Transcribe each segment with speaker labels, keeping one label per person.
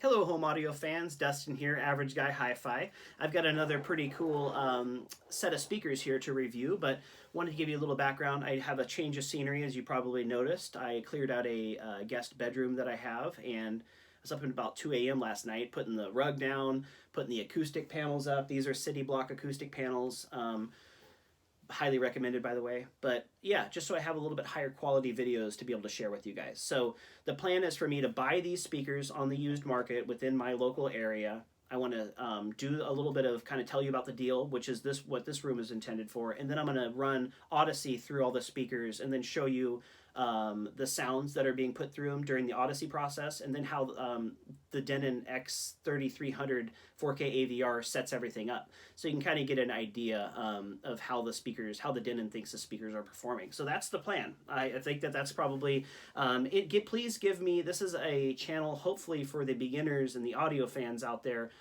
Speaker 1: Hello home audio fans, Dustin here, Average Guy Hi-Fi. I've got another pretty cool set of speakers here to review, but wanted to give you a little background. I have a change of scenery, as you probably noticed. I cleared out a guest bedroom that I have, and I was up at about 2 a.m. last night, putting the rug down, putting the acoustic panels up. These are City Block acoustic panels. Highly recommended, by the way. But yeah, just so I have a little bit higher quality videos to be able to share with you guys. So the plan is for me to buy these speakers on the used market within my local area. I want to do a little bit of kind of tell you about the deal, which is what this room is intended for, and then I'm going to run Audyssey through all the speakers and then show you the sounds that are being put through them during the Audyssey process, and then how the Denon X3300 4K AVR sets everything up, so you can kind of get an idea of how the Denon thinks the speakers are performing. So that's the plan. I think that's probably please give me, this is a channel hopefully for the beginners and the audio fans out there.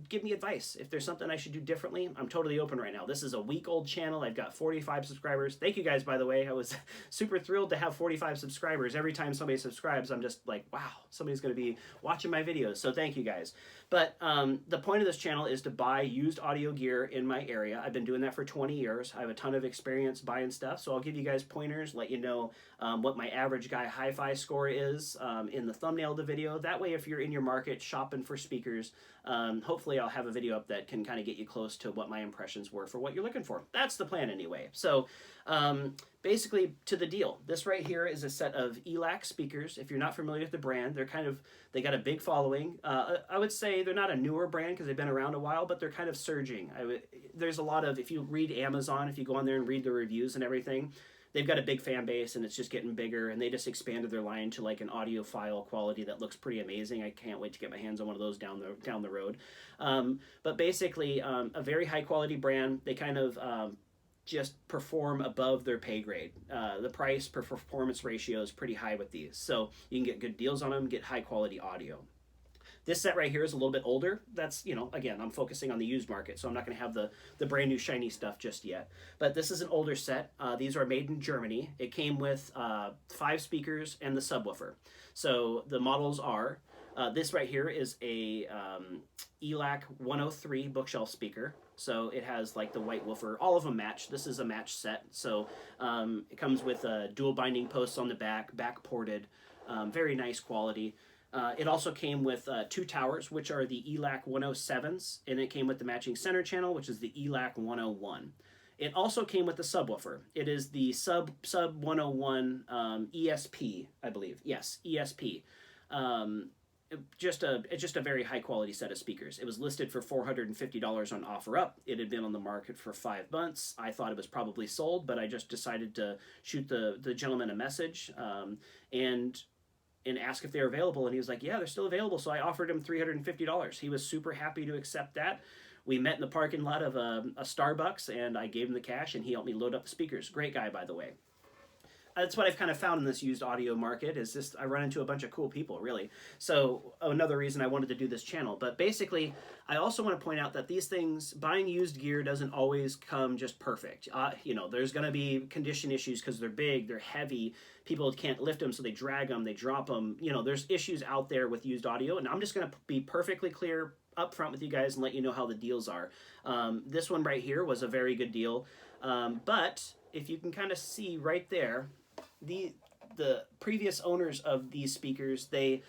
Speaker 1: Give me advice. If there's something I should do differently, I'm totally open right now. This is a week-old channel. I've got 45 subscribers. Thank you guys, by the way. I was super thrilled to have 45 subscribers. Every time somebody subscribes, I'm just like, wow, somebody's going to be watching my videos. So thank you guys. But the point of this channel is to buy used audio gear in my area. I've been doing that for 20 years. I have a ton of experience buying stuff, so I'll give you guys pointers, let you know what my Average Guy Hi-Fi score is in the thumbnail of the video. That way, if you're in your market shopping for speakers, hopefully I'll have a video up that can kind of get you close to what my impressions were for what you're looking for. That's the plan anyway. So basically, to the deal. This right here is a set of ELAC speakers. If you're not familiar with the brand, they got a big following. I would say they're not a newer brand because they've been around a while, but they're kind of surging. There's a lot of, if you read Amazon, if you go on there and read the reviews and everything, they've got a big fan base and it's just getting bigger, and they just expanded their line to like an audiophile quality that looks pretty amazing. I can't wait to get my hands on one of those down the road. But basically, a very high quality brand. They kind of just perform above their pay grade. The price per performance ratio is pretty high with these, so you can get good deals on them, get high quality audio. This set right here is a little bit older. That's, again, I'm focusing on the used market, so I'm not going to have the brand new shiny stuff just yet. But this is an older set. These are made in Germany. It came with 5 speakers and the subwoofer. So the models are, this right here is a ELAC 103 bookshelf speaker. So it has like the white woofer. All of them match. This is a match set. So it comes with dual binding posts on the back ported. Very nice quality. It also came with 2 towers, which are the ELAC 107s, and it came with the matching center channel, which is the ELAC 101. It also came with the subwoofer. It is the Sub 101 ESP, I believe. Yes, ESP. Just a very high quality set of speakers. It was listed for $450 on OfferUp. It had been on the market for 5 months. I thought it was probably sold, but I just decided to shoot the gentleman a message and ask if they're available, and he was like, yeah, they're still available. So I offered him $350. He was super happy to accept that. We met in the parking lot of a Starbucks, and I gave him the cash, and he helped me load up the speakers. Great guy, by the way. That's what I've kind of found in this used audio market, is just I run into a bunch of cool people, really. So another reason I wanted to do this channel. But basically, I also want to point out that these things, buying used gear doesn't always come just perfect. There's going to be condition issues because they're big, they're heavy, people can't lift them, so they drag them, they drop them. There's issues out there with used audio, and I'm just going to be perfectly clear up front with you guys and let you know how the deals are. This one right here was a very good deal, but if you can kind of see right there, the previous owners of these speakers, they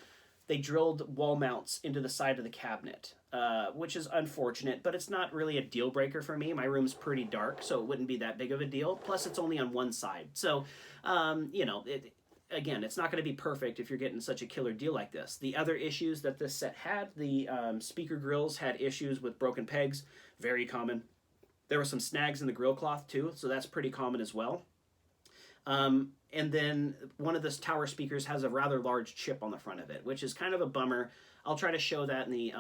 Speaker 1: drilled wall mounts into the side of the cabinet, which is unfortunate, but it's not really a deal breaker for me. My room's pretty dark, so it wouldn't be that big of a deal. Plus, it's only on one side. So, again, it's not going to be perfect if you're getting such a killer deal like this. The other issues that this set had, the speaker grills had issues with broken pegs, very common. There were some snags in the grill cloth too, so that's pretty common as well. And then one of the tower speakers has a rather large chip on the front of it, which is kind of a bummer. I'll try to show that in the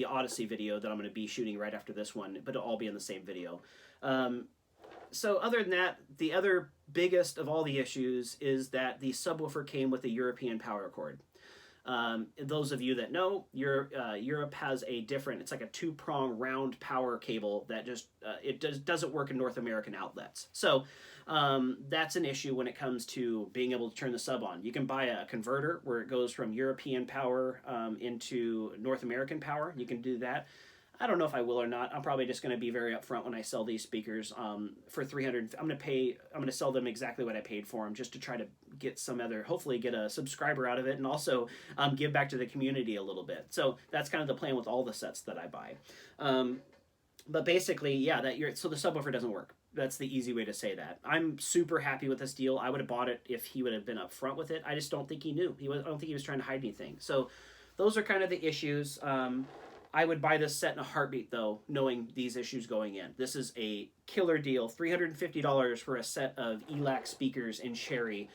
Speaker 1: Audyssey video that I'm going to be shooting right after this one, but it'll all be in the same video. So other than that, the other biggest of all the issues is that the subwoofer came with a European power cord. Those of you that know, Europe has a different, it's like a two-prong round power cable that just, doesn't work in North American outlets. So that's an issue when it comes to being able to turn the sub on. You can buy a converter where it goes from European power into North American power. You can do that. I don't know if I will or not. I'm probably just going to be very upfront when I sell these speakers. For 300, I'm going to sell them exactly what I paid for them, just to try to get hopefully get a subscriber out of it, and also give back to the community a little bit. So that's kind of the plan with all the sets that I buy. But basically, yeah, so the subwoofer doesn't work. That's the easy way to say that. I'm super happy with this deal. I would have bought it if he would have been upfront with it. I just don't think he knew. I don't think he was trying to hide anything. So those are kind of the issues. I would buy this set in a heartbeat, though, knowing these issues going in. This is a killer deal. $350 for a set of ELAC speakers in Sherry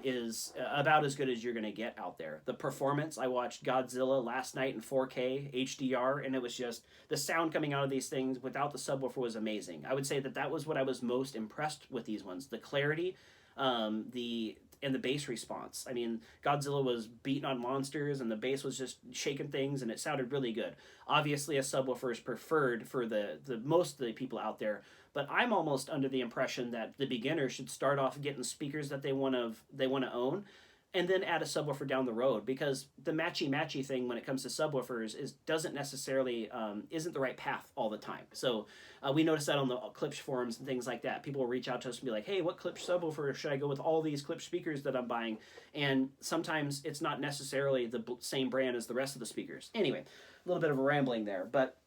Speaker 1: is about as good as you're going to get out there. The performance, I watched Godzilla last night in 4K HDR, and it was just, the sound coming out of these things without the subwoofer was amazing. I would say that was what I was most impressed with these ones. The clarity, and the bass response. I mean, Godzilla was beating on monsters, and the bass was just shaking things, and it sounded really good. Obviously, a subwoofer is preferred for the most of the people out there, but I'm almost under the impression that the beginner should start off getting speakers that they want to own, and then add a subwoofer down the road, because the matchy thing when it comes to subwoofers doesn't necessarily isn't the right path all the time. So we noticed that on the Klipsch forums and things like that. People will reach out to us and be like, hey, what Klipsch subwoofer should I go with all these Klipsch speakers that I'm buying? And sometimes it's not necessarily the same brand as the rest of the speakers. Anyway, a little bit of a rambling there, but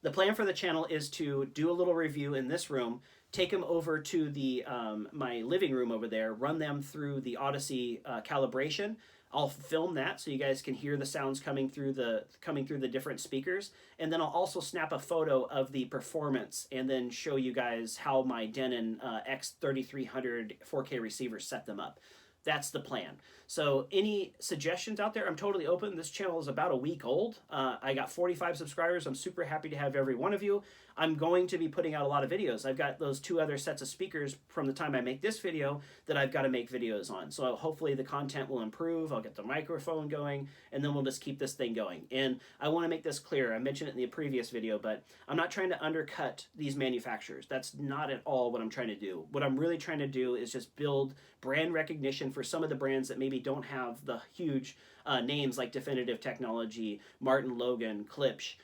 Speaker 1: the plan for the channel is to do a little review in this room, take them over to the my living room over there, run them through the Audyssey calibration. I'll film that so you guys can hear the sounds coming through the different speakers, and then I'll also snap a photo of the performance and then show you guys how my Denon X3300 4K receivers set them up. That's the plan. So any suggestions out there, I'm totally open. This channel is about a week old. I got 45 subscribers. I'm super happy to have every one of you. I'm going to be putting out a lot of videos. I've got those 2 other sets of speakers from the time I make this video that I've got to make videos on. So hopefully the content will improve. I'll get the microphone going, and then we'll just keep this thing going. And I want to make this clear. I mentioned it in the previous video, but I'm not trying to undercut these manufacturers. That's not at all what I'm trying to do. What I'm really trying to do is just build brand recognition for some of the brands that maybe don't have the huge names like Definitive Technology, Martin Logan, Klipsch,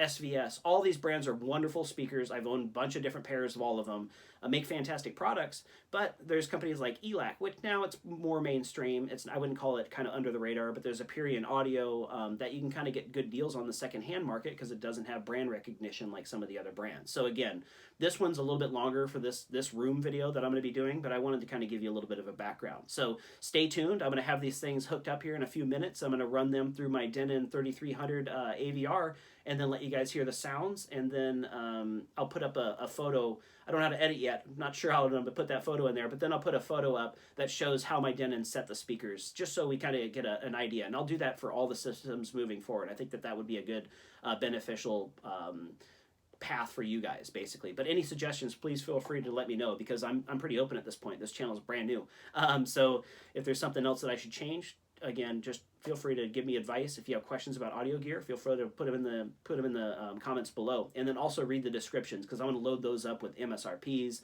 Speaker 1: SVS. All these brands are wonderful speakers. I've owned a bunch of different pairs of all of them. Make fantastic products, but there's companies like ELAC, which now it's more mainstream. I wouldn't call it kind of under the radar, but there's Aperion Audio that you can kind of get good deals on the secondhand market because it doesn't have brand recognition like some of the other brands. So again, this one's a little bit longer for this room video that I'm going to be doing, but I wanted to kind of give you a little bit of a background. So stay tuned. I'm going to have these things hooked up here in a few minutes. I'm going to run them through my Denon 3300 AVR and then let you guys hear the sounds, and then I'll put up a photo. I don't know how to edit yet. I'm not sure how I'm going to put that photo in there, but then I'll put a photo up that shows how my Denon set the speakers, just so we kind of get an idea. And I'll do that for all the systems moving forward. I think that would be a good, beneficial path for you guys, basically. But any suggestions, please feel free to let me know, because I'm pretty open at this point. This channel is brand new. So if there's something else that I should change, again, just feel free to give me advice. If you have questions about audio gear, feel free to put them in the comments below, and then also read the descriptions, because I'm going to load those up with MSRPs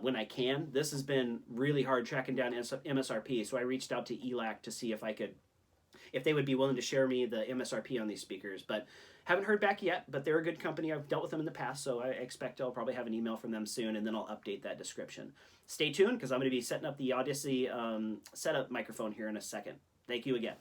Speaker 1: when I can. This has been really hard tracking down MSRP, so I reached out to ELAC to see if they would be willing to share me the MSRP on these speakers, but haven't heard back yet. But they're a good company. I've dealt with them in the past, so I expect I'll probably have an email from them soon, and then I'll update that description. Stay tuned, because I'm going to be setting up the Audyssey setup microphone here in a second. Thank you again.